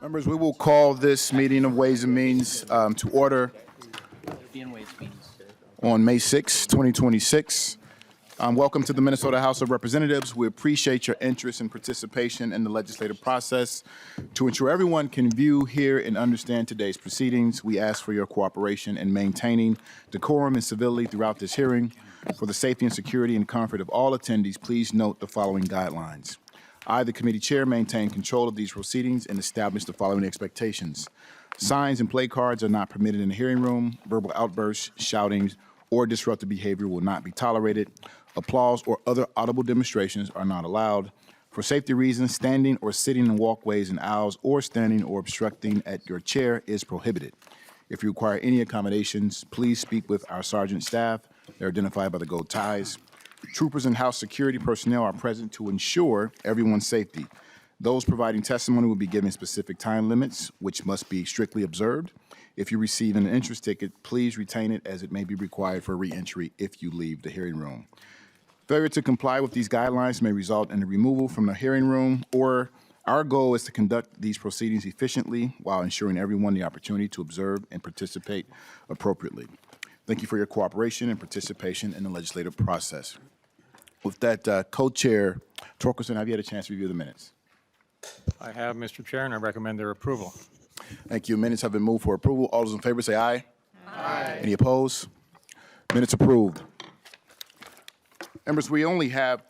Members, we will call this meeting of Ways and Means to order on May 6, 2026. Welcome to the Minnesota House of Representatives. We appreciate your interest and participation in the legislative process. To ensure everyone can view, hear, and understand today's proceedings, we ask for your cooperation in maintaining decorum and civility throughout this hearing. For the safety and security and comfort of all attendees, please note the following guidelines. I, the committee chair, maintain control of these proceedings and establish the following expectations. Signs and play cards are not permitted in the hearing room. Verbal outbursts, shoutings, or disruptive behavior will not be tolerated. Applause or other audible demonstrations are not allowed. For safety reasons, standing or sitting in walkways and aisles or standing or obstructing at your chair is prohibited. If you require any accommodations, please speak with our sergeant staff. They're identified by the gold ties. Troopers and House security personnel are present to ensure everyone's safety. Those providing testimony will be given specific time limits, which must be strictly observed. If you receive an entrance ticket, please retain it as it may be required for re-entry if you leave the hearing room. Failure to comply with these guidelines may result in the removal from the hearing room, or our goal is to conduct these proceedings efficiently while ensuring everyone the opportunity to observe and participate appropriately. Thank you for your cooperation and participation in the legislative process. With that, Co-Chair Torkelson, have you had a chance to review the minutes? I have, Mr. Chair, and I recommend their approval. Thank you. Minutes have been moved for approval. All those in favor say aye. Aye. Any opposed? Minutes approved. Members, we only have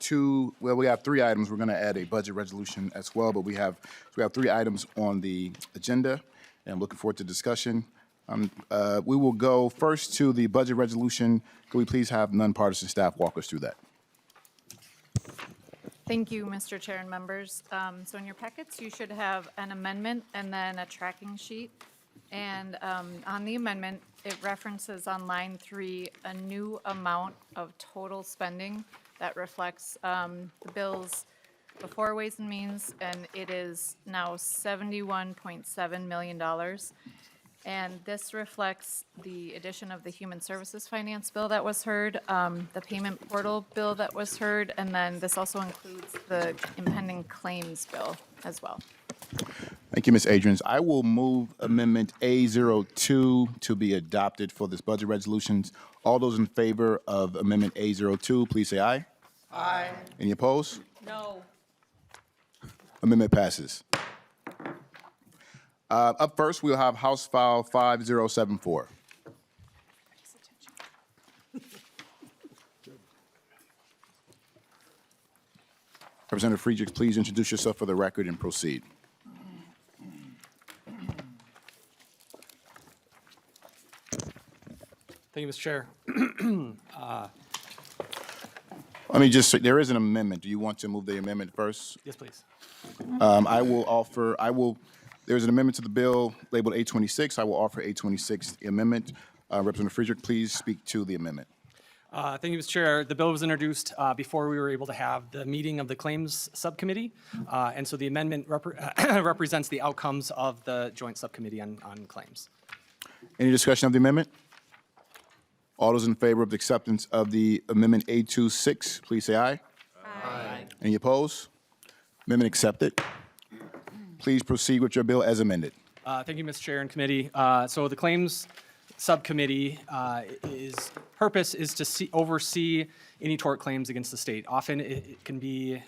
we have three items. We're going to add a budget resolution as well, but we have three items on the agenda, and I'm looking forward to discussion. We will go first to the budget resolution. Could we please have nonpartisan staff walk us through that? Thank you, Mr. Chair and members. So in your packets, you should have an amendment and then a tracking sheet. And on the amendment, it references on line 3 a new amount of total spending that reflects the bills before Ways and Means, and it is now $71.7 million. And this reflects the addition of the Human Services Finance bill that was heard, the payment portal bill that was heard, and then this also includes the impending claims bill as well. Thank you, Ms. Adrians. I will move Amendment A02 to be adopted for this budget resolutions. All those in favor of Amendment A02, please say aye. Aye. Any opposed? No. Amendment passes. Up first, we'll have House File 5074. Representative Frederick, please introduce yourself for the record and proceed. Thank you, Mr. Chair. Let me just say, there is an amendment. Do you want to move the amendment first? Yes, please. There's an amendment to the bill labeled A26. I will offer A26, the amendment. Representative Frederick, please speak to the amendment. Thank you, Mr. Chair. The bill was introduced before we were able to have the meeting of the Claims Subcommittee. And so the amendment represents the outcomes of the Joint Subcommittee on Claims. Any discussion of the amendment? All those in favor of the acceptance of the amendment A26, please say aye. Aye. Any opposed? Amendment accepted. Please proceed with your bill as amended. Thank you, Mr. Chair and committee. So the Claims Subcommittee purpose is to oversee any tort claims against the state. Often it can be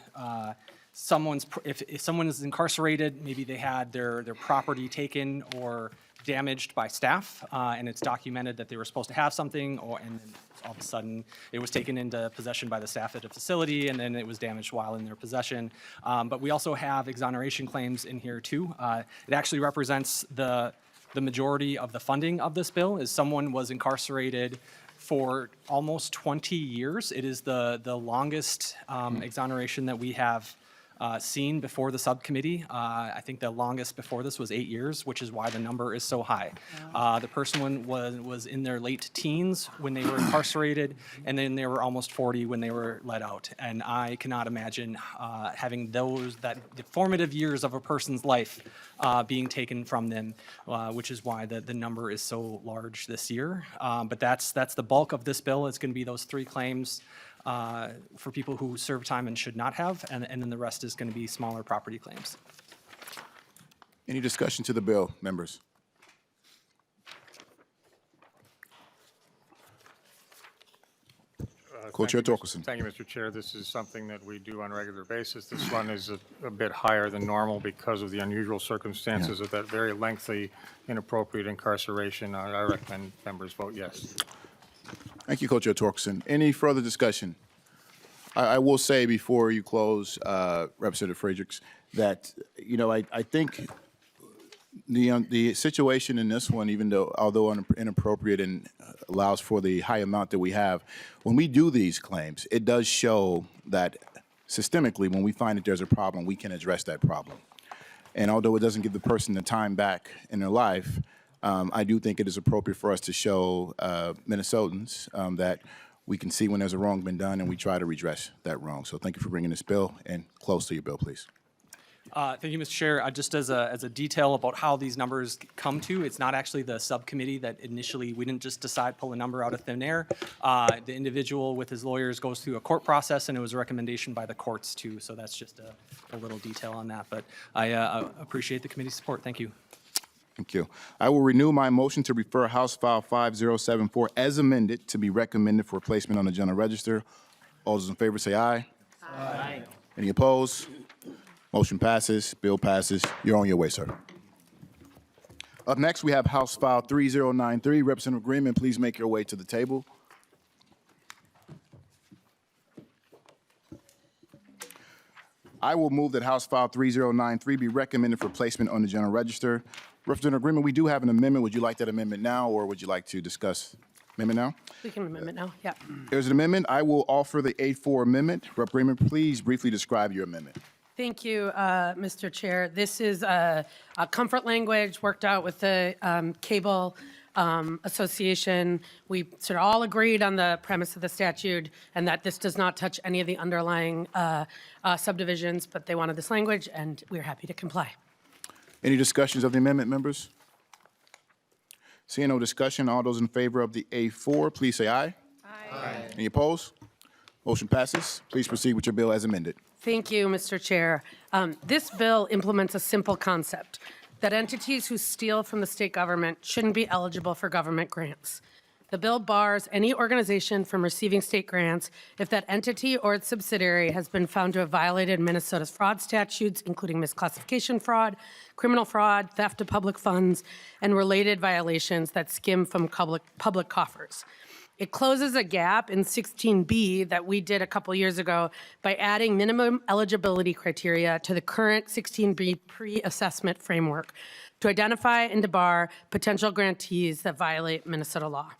if someone is incarcerated, maybe they had their property taken or damaged by staff, and it's documented that they were supposed to have something, and then all of a sudden it was taken into possession by the staff at a facility, and then it was damaged while in their possession. But we also have exoneration claims in here too. It actually represents the majority of the funding of this bill. Is someone was incarcerated for almost 20 years. It is the longest exoneration that we have seen before the subcommittee. I think the longest before this was 8 years, which is why the number is so high. The person was in their late teens when they were incarcerated, and then they were almost 40 when they were let out. And I cannot imagine having that the formative years of a person's life being taken from them, which is why the number is so large this year. But that's the bulk of this bill. It's going to be those three claims for people who serve time and should not have, and then the rest is going to be smaller property claims. Any discussion to the bill, members? Co-Chair Torkelson. Thank you, Mr. Chair. This is something that we do on a regular basis. This one is a bit higher than normal because of the unusual circumstances of that very lengthy, inappropriate incarceration. I recommend members vote yes. Thank you, Co-Chair Torkelson. Any further discussion? I will say before you close, Representative Fredericks, that, you know, I think the situation in this one, although inappropriate and allows for the high amount that we have, when we do these claims, it does show that systemically, when we find that there's a problem, we can address that problem. And although it doesn't give the person the time back in their life, I do think it is appropriate for us to show Minnesotans that we can see when there's a wrong been done and we try to redress that wrong. So thank you for bringing this bill, and close to your bill, please. Thank you, Mr. Chair. Just as a detail about how these numbers come to, it's not actually the subcommittee that initially, we didn't just decide pull a number out of thin air. The individual with his lawyers goes through a court process, and it was a recommendation by the courts too. So that's just a little detail on that. But I appreciate the committee's support. Thank you. Thank you. I will renew my motion to refer House File 5074 as amended to be recommended for placement on the General Register. All those in favor say aye. Aye. Any opposed? Motion passes. Bill passes. You're on your way, sir. Up next, we have House File 3093. Representative Greenman, please make your way to the table. I will move that House File 3093 be recommended for placement on the General Register. Representative Greenman, we do have an amendment. Would you like that amendment now, or would you like to discuss amendment now? We can amend it now, yeah. There's an amendment. I will offer the A4 amendment. Rep. Greenman, please briefly describe your amendment. Thank you, Mr. Chair. This is a comfort language worked out with the Cable Association. We sort of all agreed on the premise of the statute and that this does not touch any of the underlying subdivisions, but they wanted this language, and we're happy to comply. Any discussions of the amendment, members? Seeing no discussion, all those in favor of the A4, please say aye. Aye. Any opposed? Motion passes. Please proceed with your bill as amended. Thank you, Mr. Chair. This bill implements a simple concept, that entities who steal from the state government shouldn't be eligible for government grants. The bill bars any organization from receiving state grants if that entity or its subsidiary has been found to have violated Minnesota's fraud statutes, including misclassification fraud, criminal fraud, theft of public funds, and related violations that skim from public coffers. It closes a gap in 16B that we did a couple years ago by adding minimum eligibility criteria to the current 16B pre-assessment framework to identify and debar potential grantees that violate Minnesota law.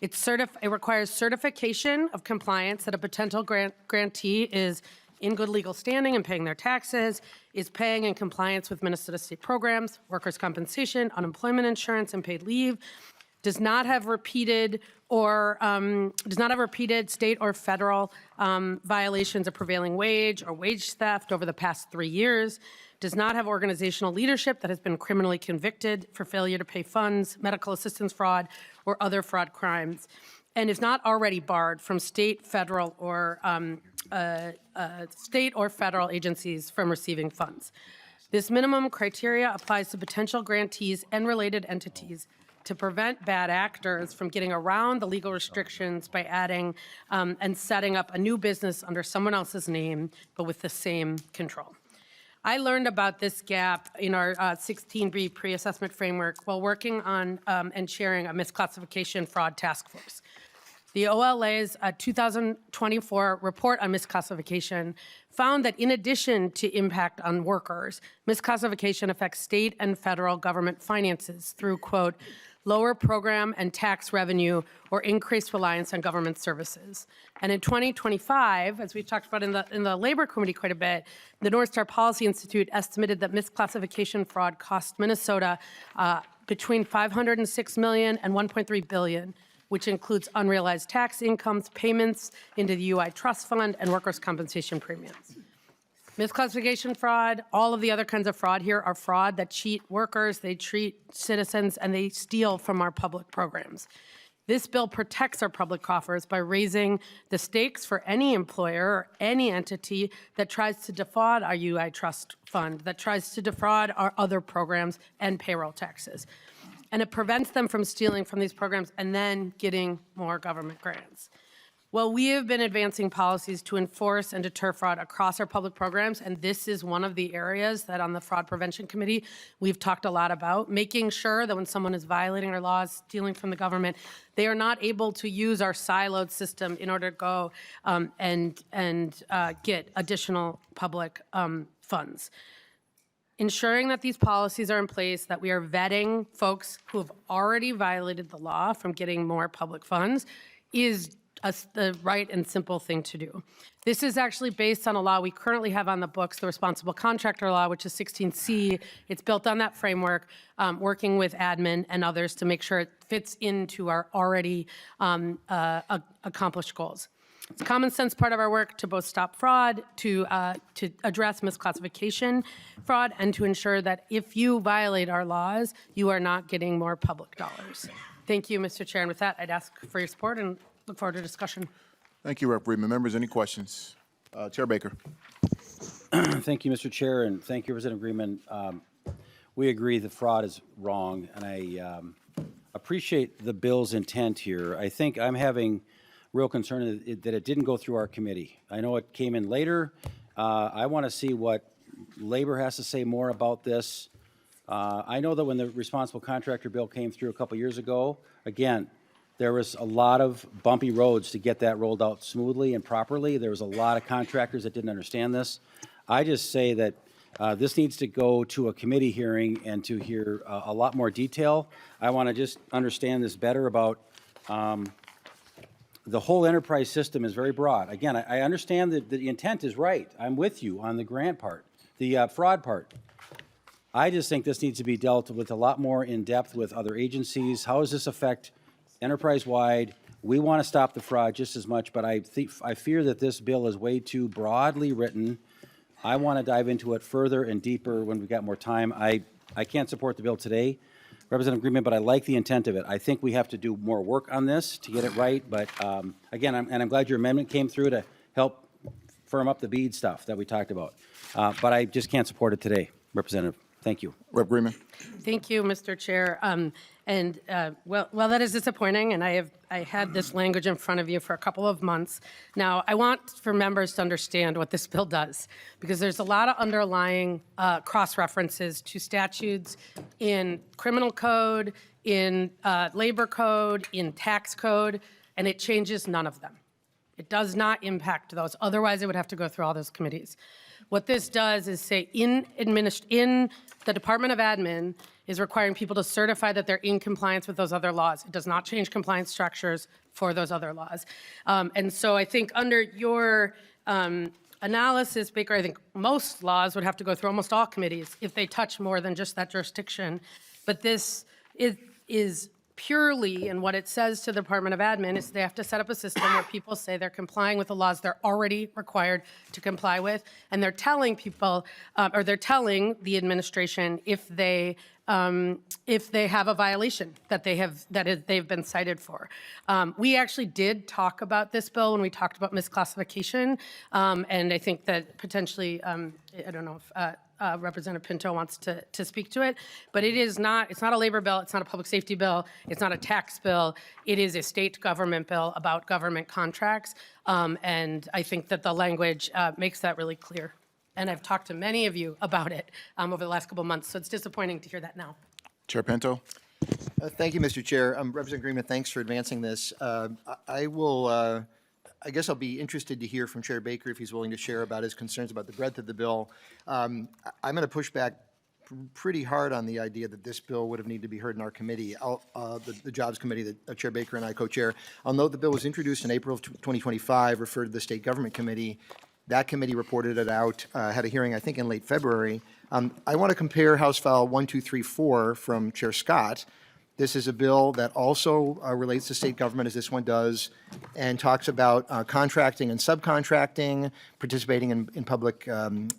It requires certification of compliance that a potential grantee is in good legal standing and paying their taxes, is paying in compliance with Minnesota state programs, workers' compensation, unemployment insurance, and paid leave, does not have repeated state or federal violations of prevailing wage or wage theft over the past 3 years, does not have organizational leadership that has been criminally convicted for failure to pay funds, medical assistance fraud, or other fraud crimes, and is not already barred from state, federal, or federal agencies from receiving funds. This minimum criteria applies to potential grantees and related entities to prevent bad actors from getting around the legal restrictions by adding and setting up a new business under someone else's name, but with the same control. I learned about this gap in our 16B pre-assessment framework while working on and chairing a misclassification fraud task force. The OLA's 2024 report on misclassification found that in addition to impact on workers, misclassification affects state and federal government finances through, quote, lower program and tax revenue or increased reliance on government services. And in 2025, as we've talked about in the Labor Committee quite a bit, the North Star Policy Institute estimated that misclassification fraud cost Minnesota between $506 million and $1.3 billion, which includes unrealized tax incomes, payments into the UI trust fund, and workers' compensation premiums. Misclassification fraud, all of the other kinds of fraud here are fraud that cheat workers, they cheat citizens, and they steal from our public programs. This bill protects our public coffers by raising the stakes for any employer or any entity that tries to defraud our UI trust fund, that tries to defraud our other programs and payroll taxes. And it prevents them from stealing from these programs and then getting more government grants. Well, we have been advancing policies to enforce and deter fraud across our public programs, and this is one of the areas that on the Fraud Prevention Committee we've talked a lot about, making sure that when someone is violating our laws, stealing from the government, they are not able to use our siloed system in order to go and get additional public funds. Ensuring that these policies are in place, that we are vetting folks who have already violated the law from getting more public funds is the right and simple thing to do. This is actually based on a law we currently have on the books, the Responsible Contractor Law, which is 16C. It's built on that framework, working with admin and others to make sure it fits into our already accomplished goals. It's a common sense part of our work to both stop fraud, to address misclassification fraud, and to ensure that if you violate our laws, you are not getting more public dollars. Thank you, Mr. Chair. And with that, I'd ask for your support and look forward to discussion. Thank you, Rep. Greenman. Members, any questions? Chair Baker. Thank you, Mr. Chair, and thank you, Representative Greenman. We agree that fraud is wrong, and I appreciate the bill's intent here. I think I'm having real concern that it didn't go through our committee. I know it came in later. I want to see what Labor has to say more about this. I know that when the Responsible Contractor Bill came through a couple years ago, again, there was a lot of bumpy roads to get that rolled out smoothly and properly. There was a lot of contractors that didn't understand this. I just say that this needs to go to a committee hearing and to hear a lot more detail. I want to just understand this better about the whole enterprise system is very broad. Again, I understand that the intent is right. I'm with you on the grant part, the fraud part. I just think this needs to be dealt with a lot more in depth with other agencies. How does this affect enterprise-wide? We want to stop the fraud just as much, but I fear that this bill is way too broadly written. I want to dive into it further and deeper when we've got more time. I can't support the bill today, Representative Greenman, but I like the intent of it. I think we have to do more work on this to get it right, but again, I'm glad your amendment came through to help firm up the bead stuff that we talked about. But I just can't support it today, Representative. Thank you. Rep. Greenman. Thank you, Mr. Chair. Well, that is disappointing, and I had this language in front of you for a couple of months. Now, I want for members to understand what this bill does, because there's a lot of underlying cross-references to statutes in criminal code, in labor code, in tax code, and it changes none of them. It does not impact those. Otherwise, it would have to go through all those committees. What this does is say in the Department of Admin is requiring people to certify that they're in compliance with those other laws. It does not change compliance structures for those other laws. And so I think under your analysis, Baker, I think most laws would have to go through almost all committees if they touch more than just that jurisdiction. But this is purely, and what it says to the Department of Admin is they have to set up a system where people say they're complying with the laws they're already required to comply with, and they're telling people, or they're telling the administration if they have a violation that they've been cited for. We actually did talk about this bill when we talked about misclassification, and I think that potentially, I don't know if Representative Pinto wants to speak to it, but it's not a labor bill, it's not a public safety bill, it's not a tax bill, it is a state government bill about government contracts, and I think that the language makes that really clear. And I've talked to many of you about it over the last couple of months, so it's disappointing to hear that now. Chair Pinto. Thank you, Mr. Chair. Representative Greenman, thanks for advancing this. I guess I'll be interested to hear from Chair Baker if he's willing to share about his concerns about the breadth of the bill. I'm going to push back pretty hard on the idea that this bill would have needed to be heard in our committee, the Jobs Committee that Chair Baker and I co-chair. I'll note the bill was introduced in April of 2025, referred to the State Government Committee. That committee reported it out, had a hearing, I think, in late February. I want to compare House File 1234 from Chair Scott. This is a bill that also relates to state government, as this one does, and talks about contracting and subcontracting, participating in public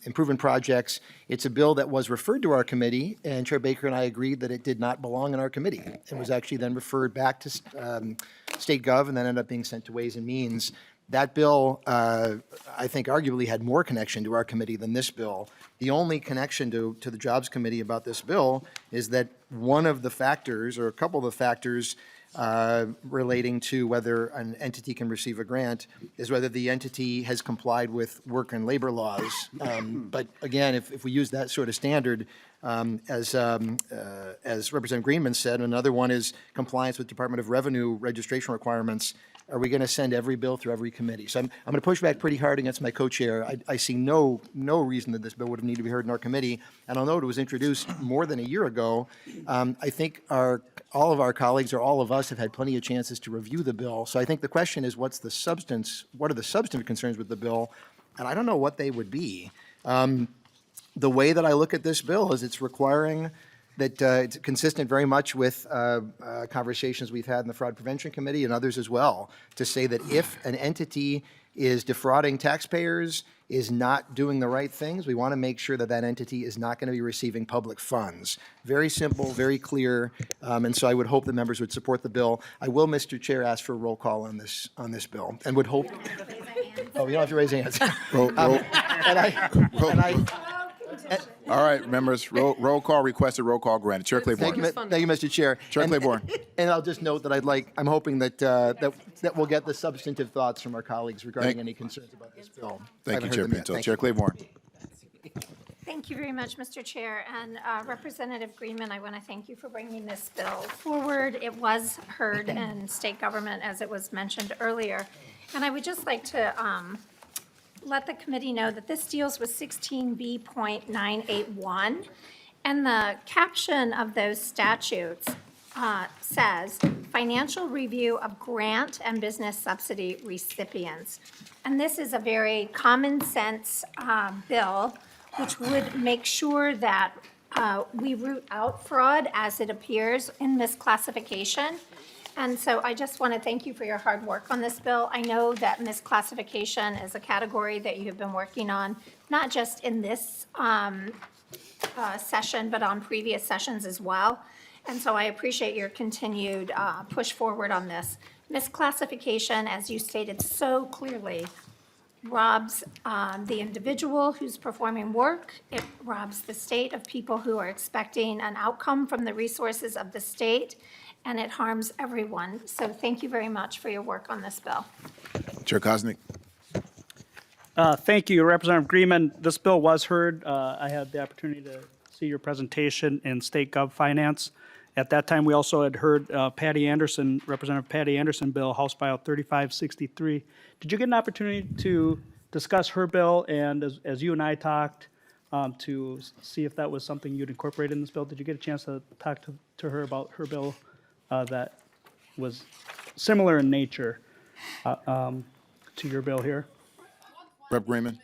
improvement projects. It's a bill that was referred to our committee, and Chair Baker and I agreed that it did not belong in our committee. It was actually then referred back to state gov and then ended up being sent to Ways and Means. That bill, I think, arguably had more connection to our committee than this bill. The only connection to the Jobs Committee about this bill is that one of the factors, or a couple of the factors, relating to whether an entity can receive a grant is whether the entity has complied with work and labor laws. But again, if we use that sort of standard, as Representative Greenman said, another one is compliance with Department of Revenue registration requirements. Are we going to send every bill through every committee? So I'm going to push back pretty hard against my co-chair. I see no reason that this bill would need to be heard in our committee. And although it was introduced more than a year ago, I think all of our colleagues or all of us have had plenty of chances to review the bill. So I think the question is, what are the substantive concerns with the bill? And I don't know what they would be. The way that I look at this bill is it's requiring that it's consistent very much with conversations we've had in the Fraud Prevention Committee and others as well, to say that if an entity is defrauding taxpayers, is not doing the right things, we want to make sure that that entity is not going to be receiving public funds. Very simple, very clear, and so I would hope the members would support the bill. I will, Mr. Chair, ask for a roll call on this bill, and would hope. Oh, you don't have to raise hands. All right, members, roll call requested, roll call granted. Chair Claiborne. Thank you, Mr. Chair. Chair Claiborne. And I'll just note that I'm hoping that we'll get the substantive thoughts from our colleagues regarding any concerns about this bill. Thank you, I haven't Chair heard them yet. Pinto. Thank Chair you. Claiborne. Thank you very much, Mr. Chair. And Representative Greenman, I want to thank you for bringing this bill forward. It was heard in state government, as it was mentioned earlier. And I would just like to let the committee know that this deals with 16B.981. And the caption of those statutes says, financial review of grant and business subsidy recipients. And this is a very common sense bill, which would make sure that we root out fraud as it appears in misclassification. And so I just want to thank you for your hard work on this bill. I know that misclassification is a category that you have been working on, not just in this session, but on previous sessions as well. And so I appreciate your continued push forward on this. Misclassification, as you stated so clearly, robs the individual who's performing work. It robs the state of people who are expecting an outcome from the resources of the state, and it harms everyone. So thank you very much for your work on this bill. Chair Kosnick. Thank you, Representative Greenman. This bill was heard. I had the opportunity to see your presentation in State Gov Finance. At that time, we also had heard Patty Anderson, Representative Patty Anderson bill, House File 3563. Did you get an opportunity to discuss her bill? And as you and I talked, to see if that was something you'd incorporate in this bill, did you get a chance to talk to her about her bill that was similar in nature to your bill here? Rep. Greenman.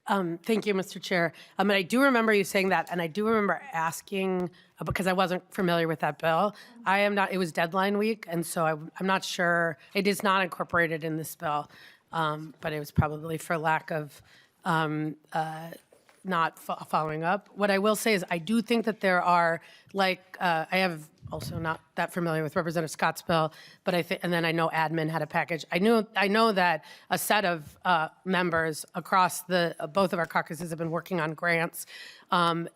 Thank you, Mr. Chair. And I do remember you saying that, and I do remember asking, because I wasn't familiar with that bill. It was deadline week, and so I'm not sure. It is not incorporated in this bill, but it was probably for lack of not following up. What I will say is I do think that there are, I have also not that familiar with Representative Scott's bill, but I think, and then I know admin had a package. I know that a set of members across both of our caucuses have been working on grants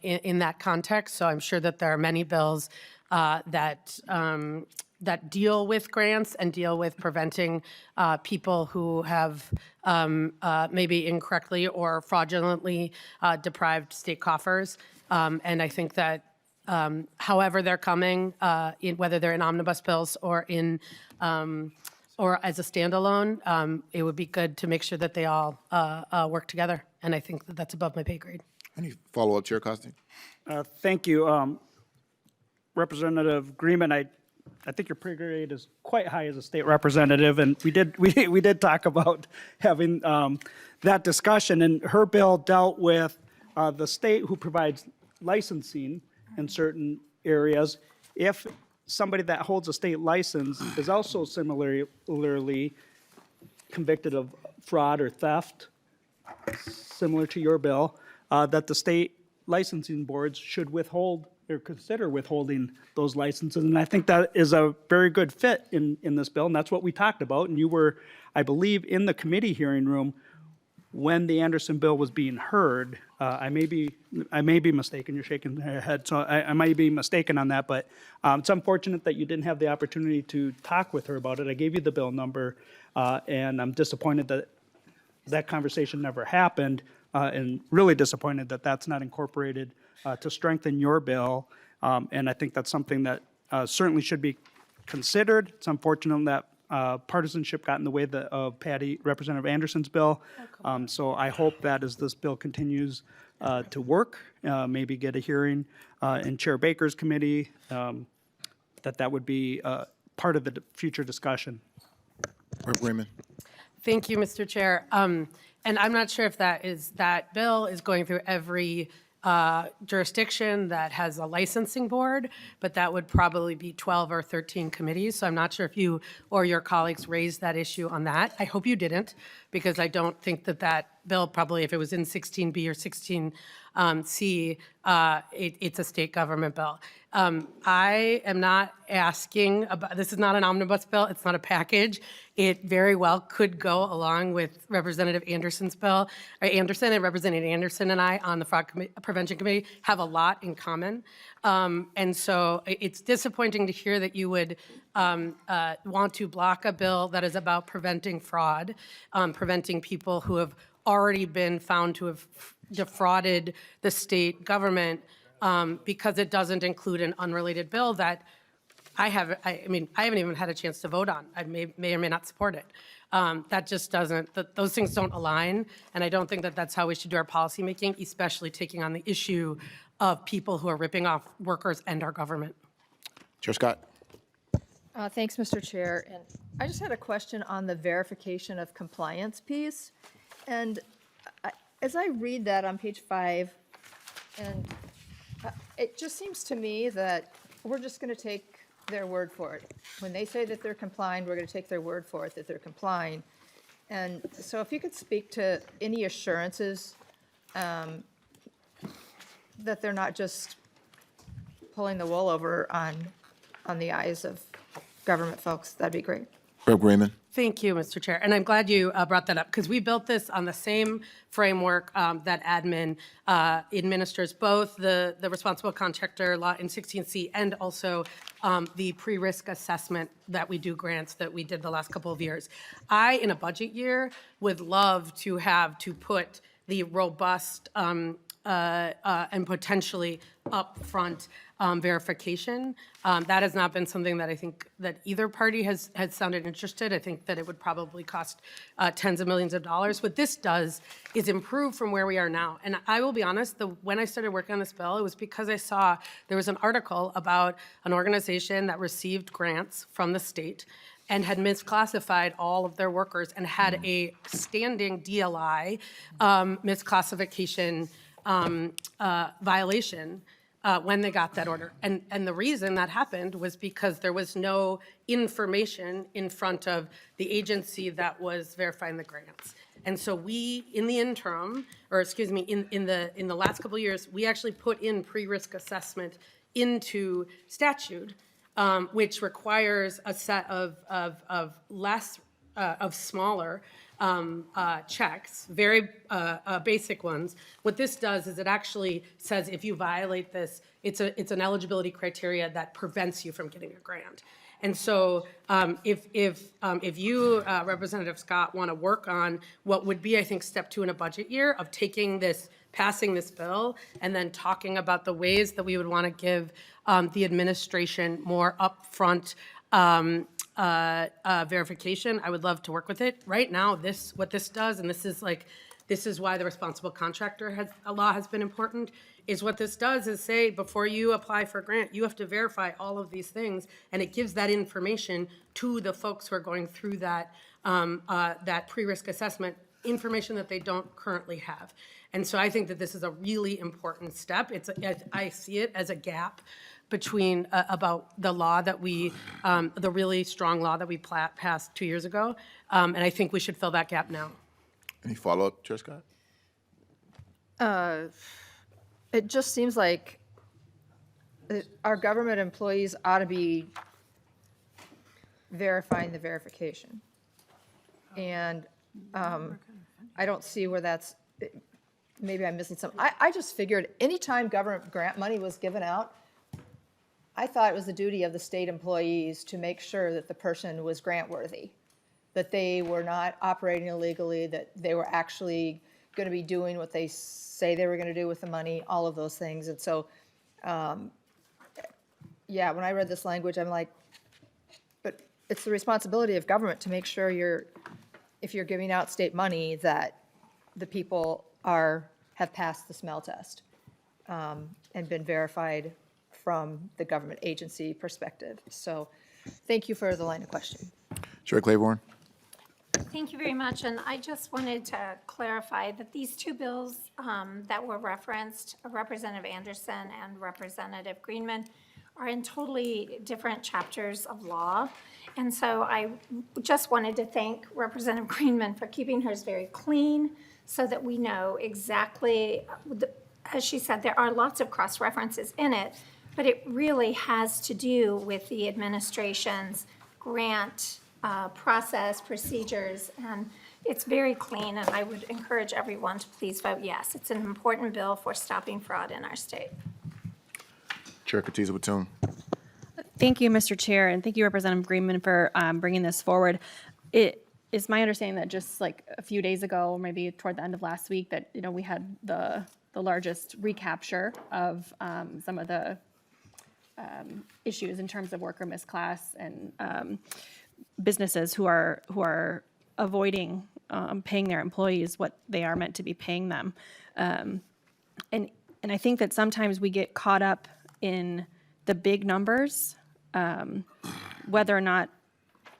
in that context. So I'm sure that there are many bills that deal with grants and deal with preventing people who have maybe incorrectly or fraudulently deprived state coffers. And I think that however they're coming, whether they're in omnibus bills or or as a standalone, it would be good to make sure that they all work together. And I think that that's above my pay grade. Any follow-up, Chair Kosnick? Thank you. Representative Greenman, I think your pay grade is quite high as a state representative, and we did talk about having that discussion. And her bill dealt with the state who provides licensing in certain areas. If somebody that holds a state license is also similarly convicted of fraud or theft, similar to your bill, that the state licensing boards should withhold or consider withholding those licenses. And I think that is a very good fit in this bill, and that's what we talked about. And you were, I believe, in the committee hearing room when the Anderson bill was being heard. I may be mistaken. You're shaking your head, so I might be mistaken on that. But it's unfortunate that you didn't have the opportunity to talk with her about it. I gave you the bill number, and I'm disappointed that that conversation never happened, and really disappointed that that's not incorporated to strengthen your bill. And I think that's something that certainly should be considered. It's unfortunate that partisanship got in the way of Representative Anderson's bill. So I hope that as this bill continues to work, maybe get a hearing in Chair Baker's committee, that would be part of the future discussion. Rep. Greenman. Thank you, Mr. Chair. And I'm not sure if that bill is going through every jurisdiction that has a licensing board, but that would probably be 12 or 13 committees. So I'm not sure if you or your colleagues raised that issue on that. I hope you didn't, because I don't think that bill, probably if it was in 16B or 16C, it's a state government bill. I am not asking about, this is not an omnibus bill, it's not a package. It very well could go along with Representative Anderson's bill, or Anderson, and Representative Anderson and I on the Fraud Prevention Committee have a lot in common. And so it's disappointing to hear that you would want to block a bill that is about preventing fraud, preventing people who have already been found to have defrauded the state government, because it doesn't include an unrelated bill that I haven't even had a chance to vote on. I may or may not support it. That just doesn't, those things don't align, and I don't think that that's how we should do our policymaking, especially taking on the issue of people who are ripping off workers and our government. Chair Scott. Thanks, Mr. Chair. And I just had a question on the verification of compliance piece. And as I read that on page 5, and it just seems to me that we're just going to take their word for it. When they say that they're complying, we're going to take their word for it that they're complying. And so if you could speak to any assurances that they're not just pulling the wool over on the eyes of government folks, that'd be great. Rep. Greenman. Thank you, Mr. Chair. And I'm glad you brought that up, because we built this on the same framework that admin administers, both the responsible contractor law in 16C and also the pre-risk assessment that we do grants that we did the last couple of years. I, in a budget year, would love to have to put the robust and potentially upfront verification. That has not been something that I think that either party has sounded interested. I think that it would probably cost tens of millions of dollars. What this does is improve from where we are now. And I will be honest, when I started working on this bill, it was because I saw there was an article about an organization that received grants from the state and had misclassified all of their workers and had a standing DLI misclassification violation when they got that order. And the reason that happened was because there was no information in front of the agency that was verifying the grants. And so we, in the interim, or excuse me, in the last couple of years, we actually put in pre-risk assessment into statute, which requires a set of smaller checks, very basic ones. What this does is it actually says if you violate this, it's an eligibility criteria that prevents you from getting a grant. And so if you, Representative Scott, want to work on what would be, I think, step 2 in a budget year of taking this, passing this bill, and then talking about the ways that we would want to give the administration more upfront verification, I would love to work with it. Right now, what this does, and this is why the responsible contractor law has been important, is what this does is say before you apply for a grant, you have to verify all of these things, and it gives that information to the folks who are going through that pre-risk assessment, information that they don't currently have. And so I think that this is a really important step. I see it as a gap between, about the law that we, the really strong law that we passed 2 years ago. And I think we should fill that gap now. Any follow-up, Chair Scott? It just seems like our government employees ought to be verifying the verification. And I don't see where that's, maybe I'm missing something. I just figured anytime government grant money was given out, I thought it was the duty of the state employees to make sure that the person was grant worthy, that they were not operating illegally, that they were actually going to be doing what they say they were going to do with the money, all of those things. And so, yeah, when I read this language, I'm like, but it's the responsibility of government to make sure if you're giving out state money, that the people have passed the smell test and been verified from the government agency perspective. So thank you for the line of question. Chair Claiborne? Thank you very much, and I just wanted to clarify that these two bills that were referenced, Representative Anderson and Representative Greenman, are in totally different chapters of law. And so I just wanted to thank Representative Greenman for keeping hers very clean so that we know exactly, as she said, there are lots of cross-references in it, but it really has to do with the administration's grant process, procedures, and it's very clean, and I would encourage everyone to please vote yes. It's an important bill for stopping fraud in our state. Chair Katiza-Batun? Thank you, Mr. Chair, and thank you, Representative Greenman, for bringing this forward. It is my understanding that just like a few days ago, or maybe toward the end of last week, that we had the largest recapture of some of the issues in terms of worker misclass and businesses who are avoiding paying their employees what they are meant to be paying them. And I think that sometimes we get caught up in the big numbers, whether or not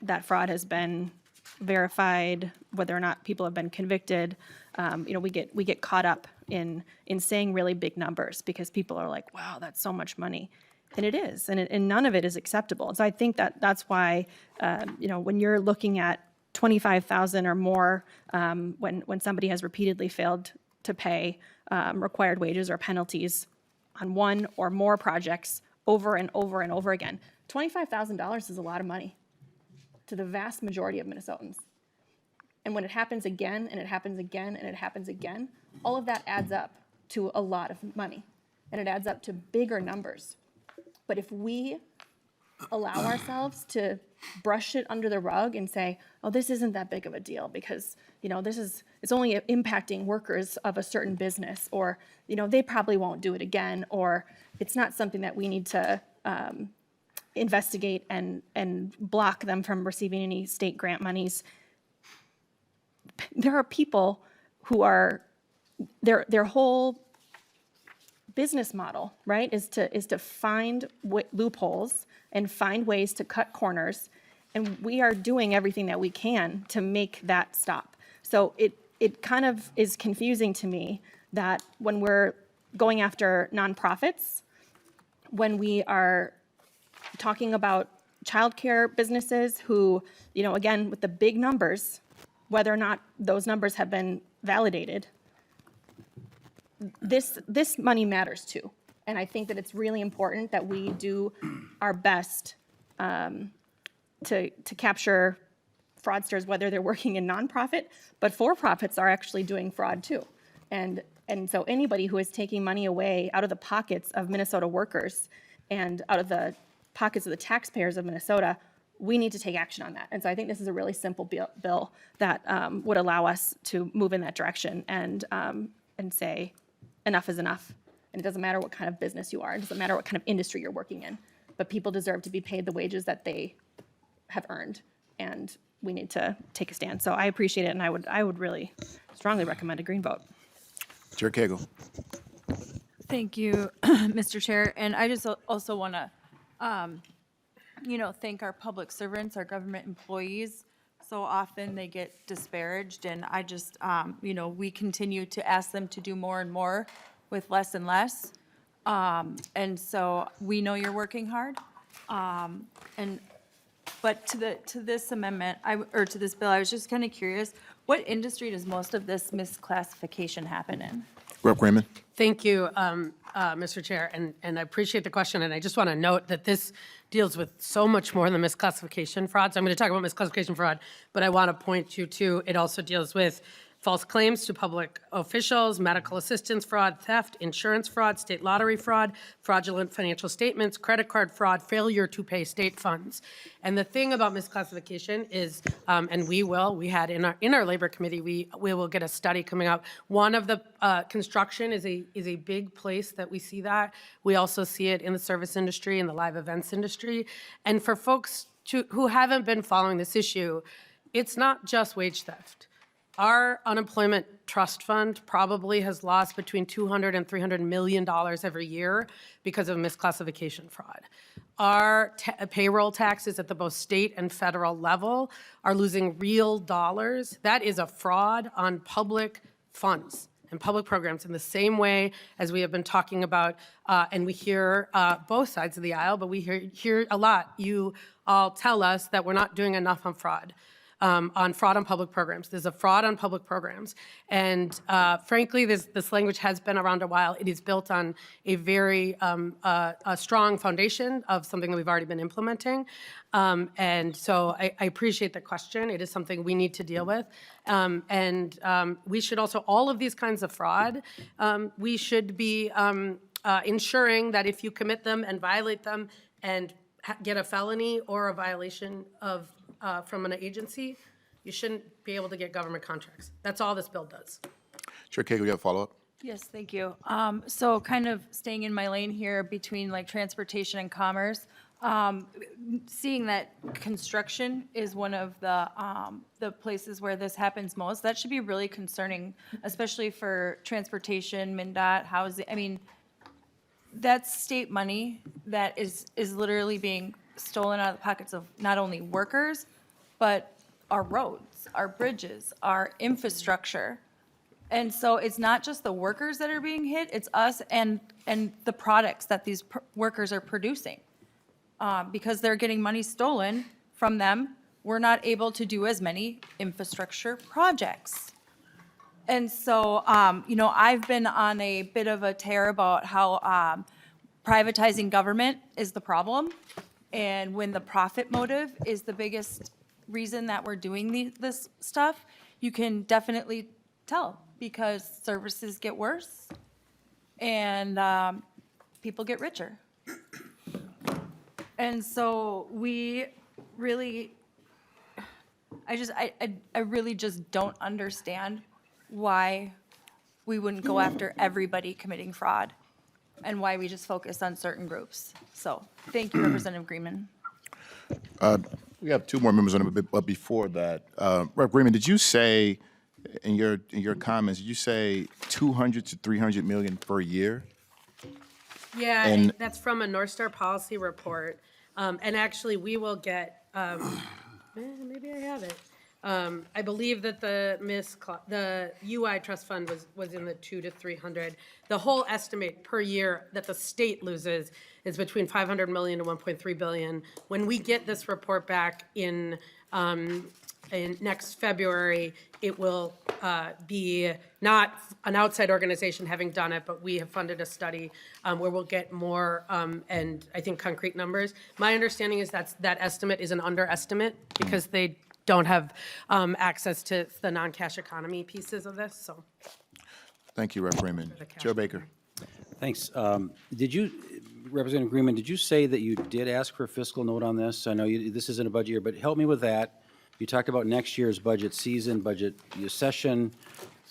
that fraud has been verified, whether or not people have been convicted. We get caught up in saying really big numbers because people are like, wow, that's so much money. And it is, and none of it is acceptable. So I think that's why, when you're looking at $25,000 or more, when somebody has repeatedly failed to pay required wages or penalties on one or more projects over and over and over again, $25,000 is a lot of money to the vast majority of Minnesotans. And when it happens again, and it happens again, and it happens again, all of that adds up to a lot of money, and it adds up to bigger numbers. But if we allow ourselves to brush it under the rug and say, oh, this isn't that big of a deal because, it's only impacting workers of a certain business, or, they probably won't do it again, or it's not something that we need to investigate and block them from receiving any state grant monies. There are people who are, their whole business model, right, is to find loopholes and find ways to cut corners, and we are doing everything that we can to make that stop. So it kind of is confusing to me that when we're going after nonprofits, when we are talking about childcare businesses who, again, with the big numbers, whether or not those numbers have been validated, this money matters too. And I think that it's really important that we do our best to capture fraudsters, whether they're working in nonprofit, but for-profits are actually doing fraud too. And so anybody who is taking money away out of the pockets of Minnesota workers and out of the pockets of the taxpayers of Minnesota, we need to take action on that. And so I think this is a really simple bill that would allow us to move in that direction and say, enough is enough. And it doesn't matter what kind of business you are. It doesn't matter what kind of industry you're working in. But people deserve to be paid the wages that they have earned. And we need to take a stand. So I appreciate it, and I would really strongly recommend a green vote. Chair Cagle? Thank you, Mr. Chair. And I just also want to, thank our public servants, our government employees. So often they get disparaged, and I just, we continue to ask them to do more and more with less and less. And so we know you're working hard. But to this amendment, or to this bill, I was just kind of curious, what industry does most of this misclassification happen in? Rep. Greenman. Thank you, Mr. Chair, and I appreciate the question, and I just want to note that this deals with so much more than misclassification fraud. So I'm going to talk about misclassification fraud, but I want to point you to, it also deals with false claims to public officials, medical assistance fraud, theft, insurance fraud, state lottery fraud, fraudulent financial statements, credit card fraud, failure to pay state funds. And the thing about misclassification is, and we had in our labor committee, we will get a study coming up. One of the construction is a big place that we see that. We also see it in the service industry, in the live events industry. And for folks who haven't been following this issue, it's not just wage theft. Our unemployment trust fund probably has lost between $200 and $300 million every year because of misclassification fraud. Our payroll taxes at the both state and federal level are losing real dollars. That is a fraud on public funds and public programs in the same way as we have been talking about, and we hear both sides of the aisle, but we hear a lot. You all tell us that we're not doing enough on fraud on public programs. There's a fraud on public programs. And frankly, this language has been around a while. It is built on a very a strong foundation of something that we've already been implementing. And so I appreciate the question. It is something we need to deal with. And we should also, all of these kinds of fraud, we should be ensuring that if you commit them and violate them and get a felony or a violation of from an agency, you shouldn't be able to get government contracts. That's all this bill does. Chair Cagle, you have a follow-up? Yes, thank you. So kind of staying in my lane here between like transportation and commerce, seeing that construction is one of the places where this happens most, that should be really concerning, especially for transportation, MnDOT, housing. I mean, that's state money that is literally being stolen out of the pockets of not only workers, but our roads, our bridges, our infrastructure. And so it's not just the workers that are being hit, it's us and the products that these workers are producing. Because they're getting money stolen from them, we're not able to do as many infrastructure projects. And so, I've been on a bit of a tear about how privatizing government is the problem. And when the profit motive is the biggest reason that we're doing this stuff, you can definitely tell because services get worse and people get richer. And so we really, I really just don't understand why we wouldn't go after everybody committing fraud and why we just focus on certain groups. So, thank you, Representative Greenman. We have two more members on it, but before that, Rep. Greenman, did you say in your comments, did you say 200 to 300 million per year? Yeah, And- that's from a North Star policy report. And actually, we will get, maybe I have it. I believe that the UI trust fund was in the 200 to 300. The whole estimate per year that the state loses is between 500 million to 1.3 billion. When we get this report back in next February, it will be not an outside organization having done it, but we have funded a study where we'll get more and I think concrete numbers. My understanding is that estimate is an underestimate because they don't have access to the non-cash economy pieces of this, so. Thank you, Rep. Greenman. Chair Baker. Thanks. Representative Greenman, did you say that you did ask for a fiscal note on this? I know this isn't a budget year, but help me with that. You talked about next year's budget season, budget session.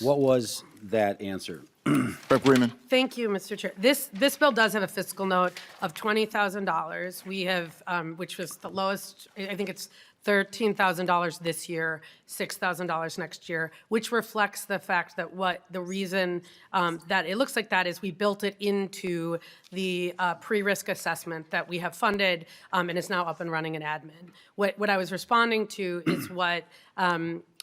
What was that answer? Rep. Greenman. Thank you, Mr. Chair. This bill does have a fiscal note of $20,000. We have, which was the lowest, I think it's $13,000 this year, $6,000 next year, which reflects the fact that the reason that it looks like that is we built it into the pre-risk assessment that we have funded and is now up and running in admin. What I was responding to is what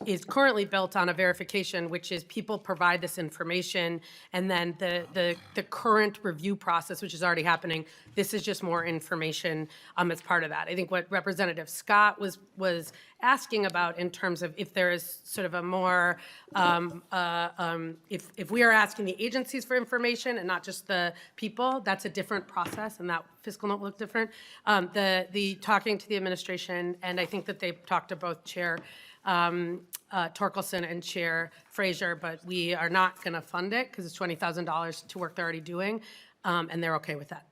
is currently built on a verification, which is people provide this information, and then the current review process, which is already happening, this is just more information as part of that. I think what Representative Scott was asking about in terms of if there is sort of a more, if we are asking the agencies for information and not just the people, that's a different process, and that fiscal note will look different. The talking to the administration, and I think that they talked to both Chair Torkelson and Chair Frazier, but we are not going to fund it because it's $20,000 to work they're already doing, and they're okay with that.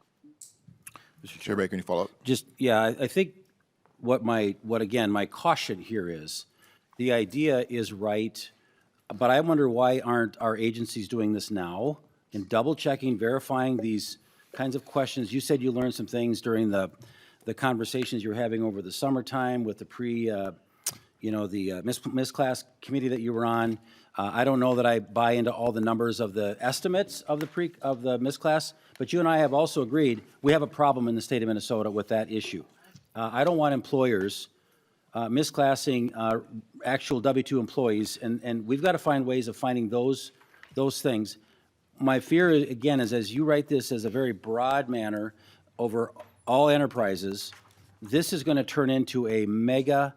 Mr. Chair Baker, any follow-up? Just, yeah, I think what again, my caution here is, the idea is right, but I wonder why aren't our agencies doing this now and double-checking, verifying these kinds of questions? You said you learned some things during the conversations you were having over the summertime with the Miss Class committee that you were on. I don't know that I buy into all the numbers of the estimates of the Miss Class, but you and I have also agreed we have a problem in the state of Minnesota with that issue. I don't want employers misclassing actual W-2 employees, and we've got to find ways of finding those things. My fear, again, is as you write this as a very broad manner over all enterprises, this is going to turn into a mega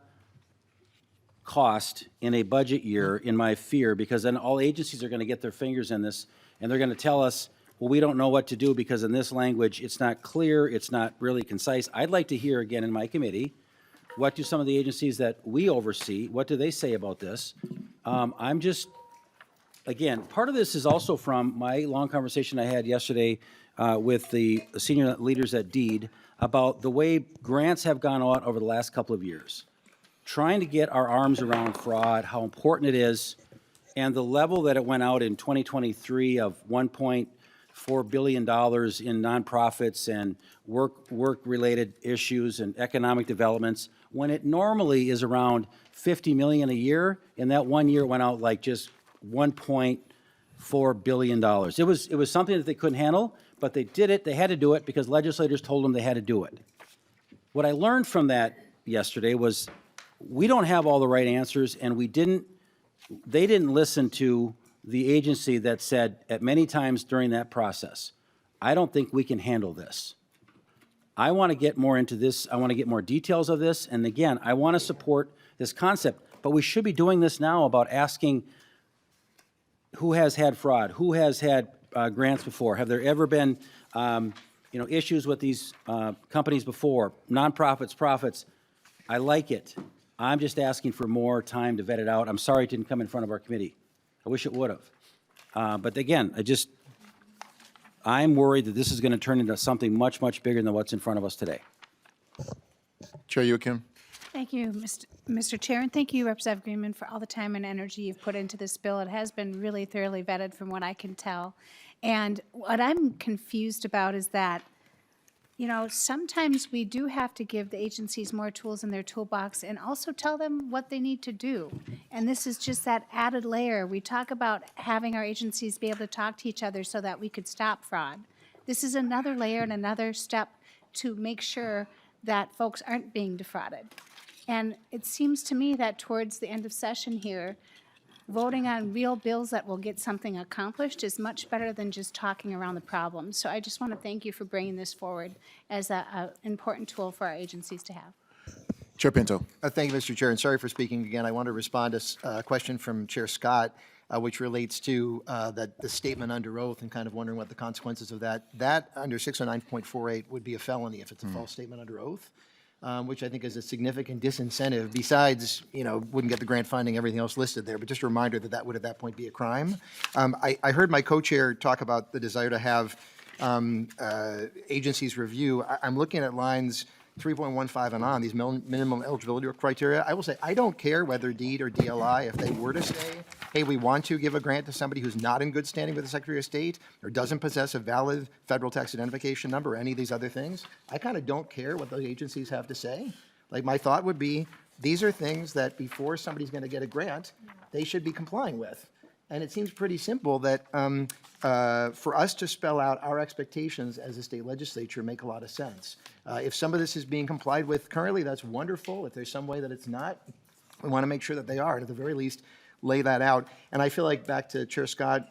cost in a budget year, in my fear, because then all agencies are going to get their fingers in this, and they're going to tell us, well, we don't know what to do because in this language, it's not clear, it's not really concise. I'd like to hear again in my committee, what do some of the agencies that we oversee, what do they say about this? I'm just, again, part of this is also from my long conversation I had yesterday with the senior leaders at DEED about the way grants have gone out over the last couple of years. Trying to get our arms around fraud, how important it is, and the level that it went out in 2023 of $1.4 billion in nonprofits and work-related issues and economic developments, when it normally is around $50 million a year, and that 1 year went out like just $1.4 billion. It was something that they couldn't handle, but they did it. They had to do it because legislators told them they had to do it. What I learned from that yesterday was we don't have all the right answers, and they didn't listen to the agency that said at many times during that process, I don't think we can handle this. I want to get more into this. I want to get more details of this. And again, I want to support this concept, but we should be doing this now about asking who has had fraud, who has had grants before, have there ever been issues with these companies before, nonprofits, profits. I like it. I'm just asking for more time to vet it out. I'm sorry it didn't come in front of our committee. I wish it would have. But again, I'm worried that this is going to turn into something much, much bigger than what's in front of us today. Chair Yukim. Thank you, Mr. Chair, and thank you, Representative Greenman, for all the time and energy you've put into this bill. It has been really thoroughly vetted from what I can tell. And what I'm confused about is that, sometimes we do have to give the agencies more tools in their toolbox and also tell them what they need to do. And this is just that added layer. We talk about having our agencies be able to talk to each other so that we could stop fraud. This is another layer and another step to make sure that folks aren't being defrauded. And it seems to me that towards the end of session here, voting on real bills that will get something accomplished is much better than just talking around the problem. So I just want to thank you for bringing this forward as an important tool for our agencies to have. Chair Pinto. Thank you, Mr. Chair, and sorry for speaking again. I want to respond to a question from Chair Scott, which relates to the statement under oath and kind of wondering what the consequences of that. That, under 609.48, would be a felony if it's a false statement under oath. Which I think is a significant disincentive, besides, wouldn't get the grant funding, everything else listed there, but just a reminder that that would at that point be a crime. I heard my co-chair talk about the desire to have agencies review. I'm looking at lines 3.15 and on, these minimum eligibility criteria. I will say, I don't care whether DEED or DLI, if they were to say, hey, we want to give a grant to somebody who's not in good standing with the Secretary of State or doesn't possess a valid federal tax identification number or any of these other things, I kind of don't care what those agencies have to say. Like, my thought would be, these are things that before somebody's going to get a grant, they should be complying with. And it seems pretty simple that for us to spell out our expectations as a state legislature make a lot of sense. If some of this is being complied with currently, that's wonderful. If there's some way that it's not, We want to make sure that they are, and at the very least, lay that out. And I feel like, back to Chair Scott,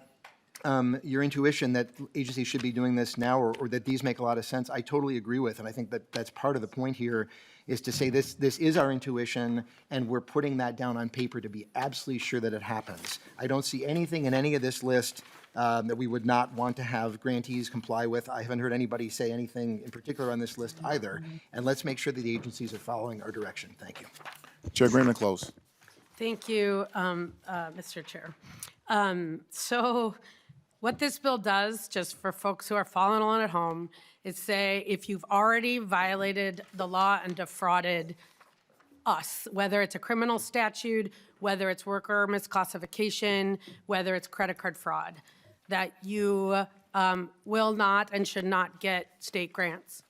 your intuition that agencies should be doing this now, or that these make a lot of sense, I totally agree with. And I think that that's part of the point here, is to say this is our intuition, and we're putting that down on paper to be absolutely sure that it happens. I don't see anything in any of this list that we would not want to have grantees comply with. I haven't heard anybody say anything in particular on this list either. And let's make sure that the agencies are following our direction. Thank you. Chair Greenman, close. Thank you, Mr. Chair. So what this bill does, just for folks who are following along at home, is say if you've already violated the law and defrauded us, whether it's a criminal statute, whether it's worker misclassification, whether it's credit card fraud, that you will not and should not get state grants.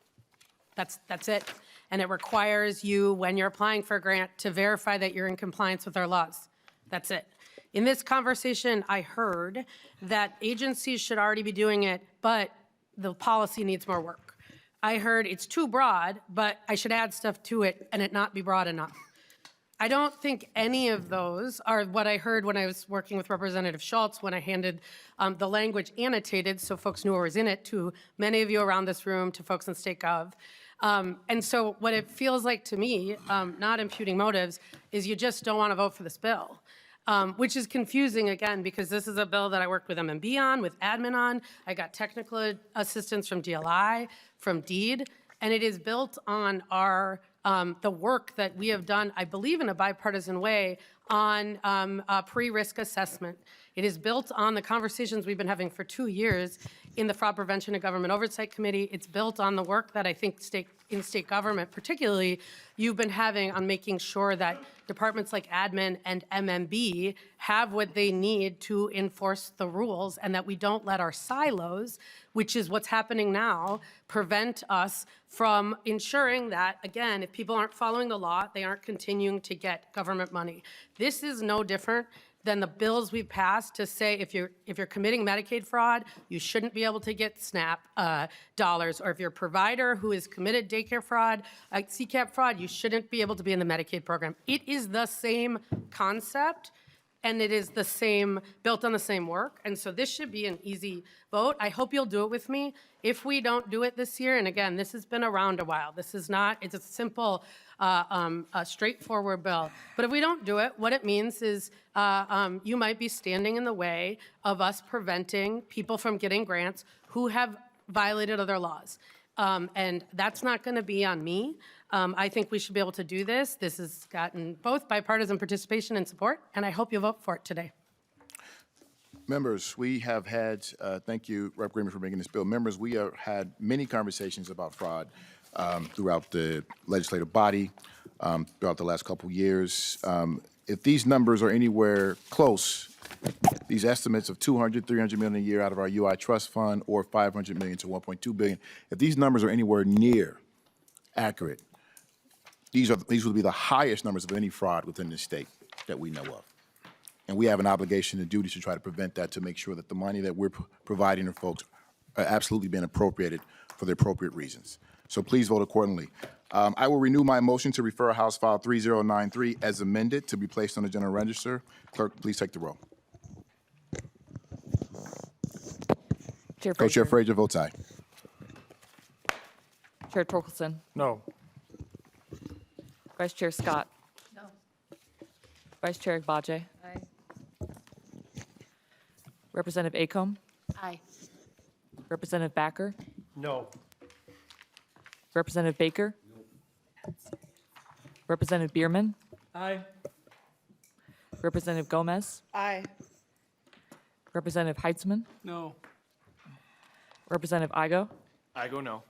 That's it. And it requires you, when you're applying for a grant, to verify that you're in compliance with our laws. That's it. In this conversation, I heard that agencies should already be doing it, but the policy needs more work. I heard it's too broad, but I should add stuff to it and it not be broad enough. I don't think any of those are what I heard when I was working with Representative Schultz when I handed the language annotated so folks knew what was in it to many of you around this room, to folks in State Gov. And so what it feels like to me, not imputing motives, is you just don't want to vote for this bill. Which is confusing, again, because this is a bill that I worked with MMB on, with admin on. I got technical assistance from DLI, from DEED, and it is built on our the work that we have done, I believe in a bipartisan way, on pre-risk assessment. It is built on the conversations we've been having for 2 years in the Fraud Prevention and Government Oversight Committee. It's built on the work that I think in state government, particularly, you've been having on making sure that departments like admin and MMB have what they need to enforce the rules, and that we don't let our silos, which is what's happening now, prevent us from ensuring that, again, if people aren't following the law, they aren't continuing to get government money. This is no different than the bills we've passed to say if you're committing Medicaid fraud, you shouldn't be able to get SNAP dollars, or if you're a provider who has committed daycare fraud, CCAP fraud, you shouldn't be able to be in the Medicaid program. It is the same concept, and it is the same, built on the same work, and so this should be an easy vote. I hope you'll do it with me. If we don't do it this year, and again, this has been around a while, this is not, it's a simple, a straightforward bill. But if we don't do it, what it means is you might be standing in the way of us preventing people from getting grants who have violated other laws. And that's not going to be on me. I think we should be able to do this. This has gotten both bipartisan participation and support, and I hope you'll vote for it today. Members, we have had, thank you, Rep. Greenman, for bringing this bill. Members, we have had many conversations about fraud throughout the legislative body, throughout the last couple years. If these numbers are anywhere close, these estimates of 200, 300 million a year out of our UI trust fund, or 500 million to 1.2 billion, if these numbers are anywhere near accurate, these would be the highest numbers of any fraud within the state that we know of. And we have an obligation and duty to try to prevent that, to make sure that the money that we're providing to folks are absolutely being appropriated for the appropriate reasons. So please vote accordingly. I will renew my motion to refer House File 3093 as amended to be placed on the General Register. Clerk, please take the roll. Co-Chair Frazier votes aye. Chair Torkelson. No. Vice Chair Scott. No. Vice Chair Agbaje. Aye. Representative Acomb. Aye. Representative Backer. No. Representative Baker. Representative Bierman. Aye. Representative Gomez. Aye. Representative Heitzman. No. Representative Igo. I go no.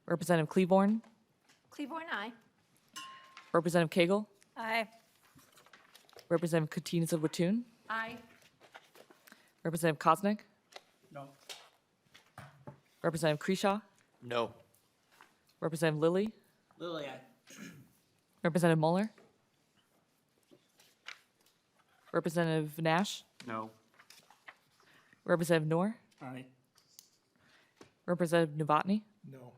Representative Cleaborn. Cleaborn, aye. Representative Cagle. Aye. Representative Katina Watoon. Aye. Representative Koznick. No. Representative Kreshaw. No. Representative Lilly. Lily, aye. Representative Mueller. Representative Nash. No. Representative Noor. Aye. Representative Novotny. No.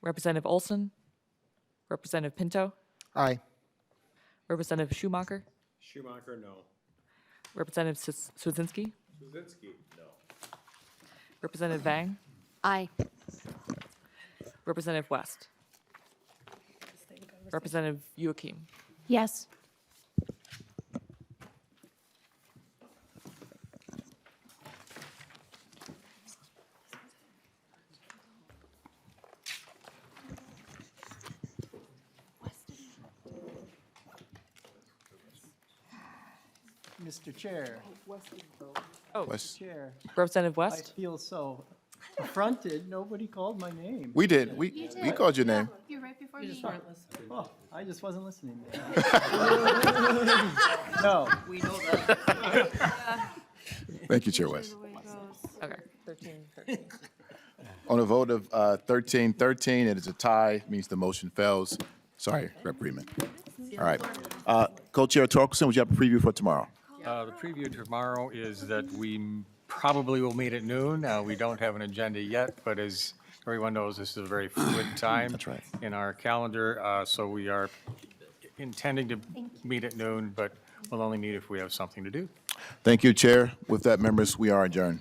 Representative Olson. Representative Pinto. Aye. Representative Schumacher, Schumacher, no. Representative Swedzinski, Kuzinski, no. Representative Vang, Aye. Representative West, Representative Joachim. Yes. Mr. Chair, West. Chair, Representative I West, feel so affronted. Nobody called my name. We did. We called your name. You're right before me. Oh, I just wasn't listening. No. We know that. Thank you, Chair West. okay, 13. On a vote of 13-13, it is a tie, means the motion fails. Sorry, Rep. Greenman. All right. Co-Chair Torkelson, would you have a preview for tomorrow? The preview tomorrow is that we probably will meet at noon. We don't have an agenda yet, but as everyone knows, this is a very fluid time in our calendar. So we are intending to meet at noon, but we'll only meet if we have something to do. Thank you, Chair. With that, members, we are adjourned.